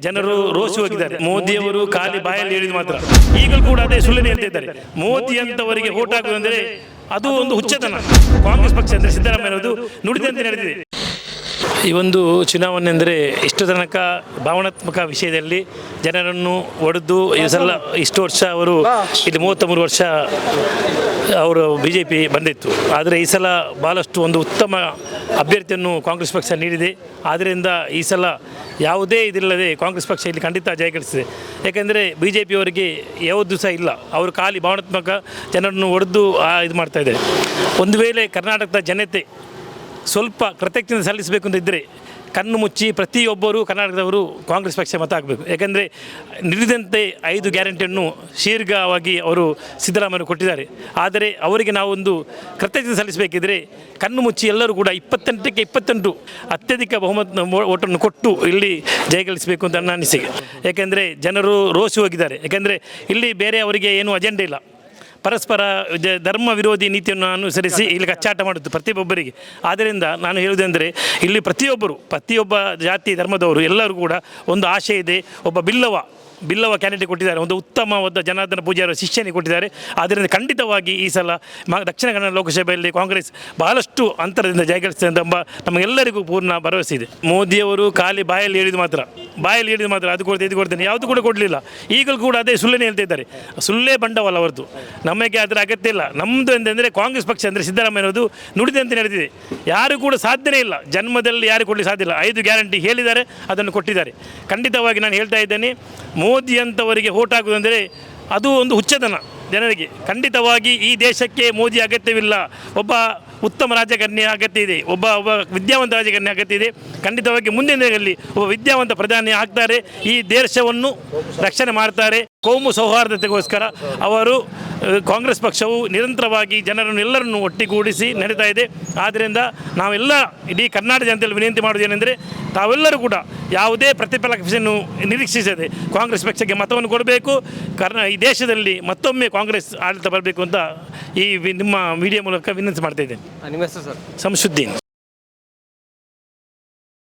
ಜನರು ರೋಸಿ ಹೋಗಿದ್ದಾರೆ. ಮೋದಿಯವರು ಖಾಲಿ ಬಾಯಲ್ಲಿ ಹೇಳಿದ ಮಾತ್ರ. ಈಗಲೂ ಕೂಡ ಅದೇ ಸುಳ್ಳನೆ ಹೇಳ್ತಿದ್ದಾರೆ. ಮೋದಿ ಅಂತವರಿಗೆ ಓಟ್ ಹಾಕುವುದಂದರೆ ಅದು ಒಂದು ಹುಚ್ಚತನ. ಕಾಂಗ್ರೆಸ್ ಪಕ್ಷ ಅಂದರೆ ಸಿದ್ದರಾಮಯ್ಯನವರು ನುಡಿದಂತೆ ನಡೆದಿದೆ. ಈ ಒಂದು ಚುನಾವಣೆ ಅಂದರೆ ಇಷ್ಟು ತನಕ ಭಾವನಾತ್ಮಕ ವಿಷಯದಲ್ಲಿ ಜನರನ್ನು ಒಡೆದು ಇಷ್ಟು ವರ್ಷ ಅವರು ಇಲ್ಲಿ 33 ವರ್ಷ ಅವರು BJP ಬಂದಿತ್ತು. ಆದರೆ ಈ ಸಲ ಭಾಳಷ್ಟು ಒಂದು ಉತ್ತಮ ಅಭ್ಯರ್ಥಿಯನ್ನು ಕಾಂಗ್ರೆಸ್ ಪಕ್ಷ ನೀಡಿದೆ. ಆದ್ದರಿಂದ ಈ ಸಲ ಯಾವುದೇ ಇದಿಲ್ಲದೆ ಕಾಂಗ್ರೆಸ್ ಪಕ್ಷ ಇಲ್ಲಿ ಖಂಡಿತ ಜಯಗಳಿಸಿದೆ. ಯಾಕೆಂದರೆ BJPಯವರಿಗೆ ಯಾವುದು ಸಹ ಇಲ್ಲ. ಅವರು ಖಾಲಿ ಭಾವನಾತ್ಮಕ ಜನರನ್ನು ಒಡೆದು ಇದು ಮಾಡ್ತಾಯಿದ್ದಾರೆ. ಒಂದು ವೇಳೆ ಕರ್ನಾಟಕದ ಜನತೆ ಸ್ವಲ್ಪ ಕೃತಜ್ಞತೆ ಸಲ್ಲಿಸಬೇಕು ಅಂತ ಇದ್ದರೆ ಕಣ್ಣು ಮುಚ್ಚಿ ಪ್ರತಿಯೊಬ್ಬರೂ ಕರ್ನಾಟಕದವರು ಕಾಂಗ್ರೆಸ್ ಪಕ್ಷ ಮತ ಹಾಕಬೇಕು. ಯಾಕೆಂದರೆ ನುಡಿದಂತೆ 5 ಗ್ಯಾರಂಟಿಯನ್ನು ಶೀಘ್ರವಾಗಿ ಅವರು ಸಿದ್ದರಾಮಯ್ಯ ಕೊಟ್ಟಿದ್ದಾರೆ. ಆದರೆ ಅವರಿಗೆ ನಾವೊಂದು ಕೃತಜ್ಞತೆ ಸಲ್ಲಿಸಬೇಕಿದ್ರೆ ಕಣ್ಣು ಮುಚ್ಚಿ ಎಲ್ಲರೂ ಕೂಡ 28ಕ್ಕೆ 28 ಅತ್ಯಧಿಕ ಬಹುಮತ ಓಟನ್ನು ಕೊಟ್ಟು ಇಲ್ಲಿ ಜಯಗಳಿಸಬೇಕು ಅಂತ ನನ್ನ ಅನಿಸಿಕೆ. ಯಾಕೆಂದರೆ ಜನರು ರೋಸಿ ಹೋಗಿದ್ದಾರೆ. ಯಾಕೆಂದರೆ ಇಲ್ಲಿ ಬೇರೆ ಅವರಿಗೆ ಏನೂ ಅಜೆಂಡೆ ಇಲ್ಲ. ಪರಸ್ಪರ ಧರ್ಮ ವಿರೋಧಿ ನೀತಿಯನ್ನು ಅನುಸರಿಸಿ ಇಲ್ಲಿ ಕಚ್ಚಾಟ ಮಾಡುತ್ತೆ ಪ್ರತಿಯೊಬ್ಬರಿಗೆ. ಆದ್ದರಿಂದ ನಾನು ಹೇಳುವುದೆಂದರೆ ಇಲ್ಲಿ ಪ್ರತಿಯೊಬ್ಬ ಜಾತಿ ಧರ್ಮದವರು ಎಲ್ಲರೂ ಕೂಡ ಒಂದು ಆಶೆ ಇದೆ. ಒಬ್ಬ ಬಿಲ್ಲವ ಕ್ಯಾಂಡಿಡೇಟ್ ಕೊಟ್ಟಿದ್ದಾರೆ. ಒಂದು ಉತ್ತಮವಾದ ಜನಾರ್ದನ ಪೂಜಾರಿ ಶಿಷ್ಯನಿಗೆ ಕೊಟ್ಟಿದ್ದಾರೆ. ಆದ್ದರಿಂದ ಖಂಡಿತವಾಗಿ ಈ ಸಲ ದಕ್ಷಿಣ ಕನ್ನಡ ಲೋಕಸಭೆಯಲ್ಲಿ ಕಾಂಗ್ರೆಸ್ ಬಹಳಷ್ಟು ಅಂತರದಿಂದ ಜಯಗಳಿಸ್ತದೆ ಎಂಬ ನಮಗೆಲ್ಲರಿಗೂ ಪೂರ್ಣ ಭರವಸೆ ಇದೆ. ಮೋದಿಯವರು ಖಾಲಿ ಬಾಯಲ್ಲಿ ಹೇಳಿದ ಮಾತ್ರ ಅದು ಕೊಡ್ತೇನೆ ಇದು ಕೊಡ್ತೇನೆ ಯಾವುದು ಕೂಡ ಕೊಡಲಿಲ್ಲ. ಈಗಲೂ ಕೂಡ ಅದೇ ಸುಳ್ಳನೆ ಹೇಳ್ತಿದ್ದಾರೆ. ಸುಳ್ಳೇ ಬಂಡವಾಳ ಅವರದ್ದು. ನಮಗೆ ಅದರ ಅಗತ್ಯ ಇಲ್ಲ. ನಮ್ಮದು ಎಂದರೆ ಕಾಂಗ್ರೆಸ್ ಪಕ್ಷ ಅಂದರೆ ಸಿದ್ದರಾಮಯ್ಯನವರು ನುಡಿದಂತೆ ನಡೆದಿದೆ. ಯಾರು ಕೂಡ ಸಾಧ್ಯನೇ ಇಲ್ಲ. ಜನ್ಮದಲ್ಲಿ ಯಾರು ಕೊಡಲಿಕ್ಕೆ ಸಾಧ್ಯ ಇಲ್ಲ. 5 ಗ್ಯಾರಂಟಿ ಹೇಳಿದ್ದಾರೆ, ಅದನ್ನು ಕೊಟ್ಟಿದ್ದಾರೆ. ಖಂಡಿತವಾಗಿ ನಾನು ಹೇಳ್ತಾ ಇದ್ದೇನೆ, ಮೋದಿ ಅಂತವರಿಗೆ ಓಟ್ ಹಾಕುವುದಂದರೆ ಅದು ಒಂದು ಹುಚ್ಚತನ ಜನರಿಗೆ. ಖಂಡಿತವಾಗಿ ಈ ದೇಶಕ್ಕೆ ಮೋದಿ ಅಗತ್ಯವಿಲ್ಲ. ಒಬ್ಬ ಉತ್ತಮ ರಾಜಕಾರಣಿ ಅಗತ್ಯ ಇದೆ. ಒಬ್ಬ ವಿದ್ಯಾವಂತ ರಾಜಕಾರಣಿ ಅಗತ್ಯ ಇದೆ. ಖಂಡಿತವಾಗಿ ಮುಂದಿನ ದಿನಗಳಲ್ಲಿ ಒಬ್ಬ ವಿದ್ಯಾವಂತ ಪ್ರಧಾನಿ ಆಗ್ತಾರೆ. ಈ ದೇಶವನ್ನು ರಕ್ಷಣೆ ಮಾಡ್ತಾರೆ. ಕೋಮು ಸೌಹಾರ್ದತೆಗೋಸ್ಕರ ಅವರು ಕಾಂಗ್ರೆಸ್ ಪಕ್ಷವು ನಿರಂತರವಾಗಿ ಜನರನ್ನು ಎಲ್ಲರನ್ನು ಒಟ್ಟಿಗೂಡಿಸಿ ನಡೀತಾ ಇದೆ. ಆದ್ದರಿಂದ ನಾವೆಲ್ಲ ಇಡೀ ಕರ್ನಾಟಕ ಜನತೆಯಲ್ಲಿ ವಿನಂತಿ ಮಾಡುವುದೇನೆಂದರೆ ತಾವೆಲ್ಲರೂ ಕೂಡ ಯಾವುದೇ ಪ್ರತಿಫಲವನ್ನು ನಿರೀಕ್ಷಿಸದೆ ಕಾಂಗ್ರೆಸ್ ಪಕ್ಷಕ್ಕೆ ಮತವನ್ನು ಕೊಡಬೇಕು. ಈ ದೇಶದಲ್ಲಿ ಮತ್ತೊಮ್ಮೆ ಕಾಂಗ್ರೆಸ್ ಆಡಳಿತ ಬರಬೇಕು ಅಂತ ಈ ನಿಮ್ಮ ಮೀಡಿಯಾ ಮೂಲಕ ವಿನಂತಿ ಮಾಡ್ತಾ ಇದ್ದೇನೆ. ನಿಮ್ಮ ಹೆಸರು ಸರ್? ಸಂಶುದ್ದೀನ್.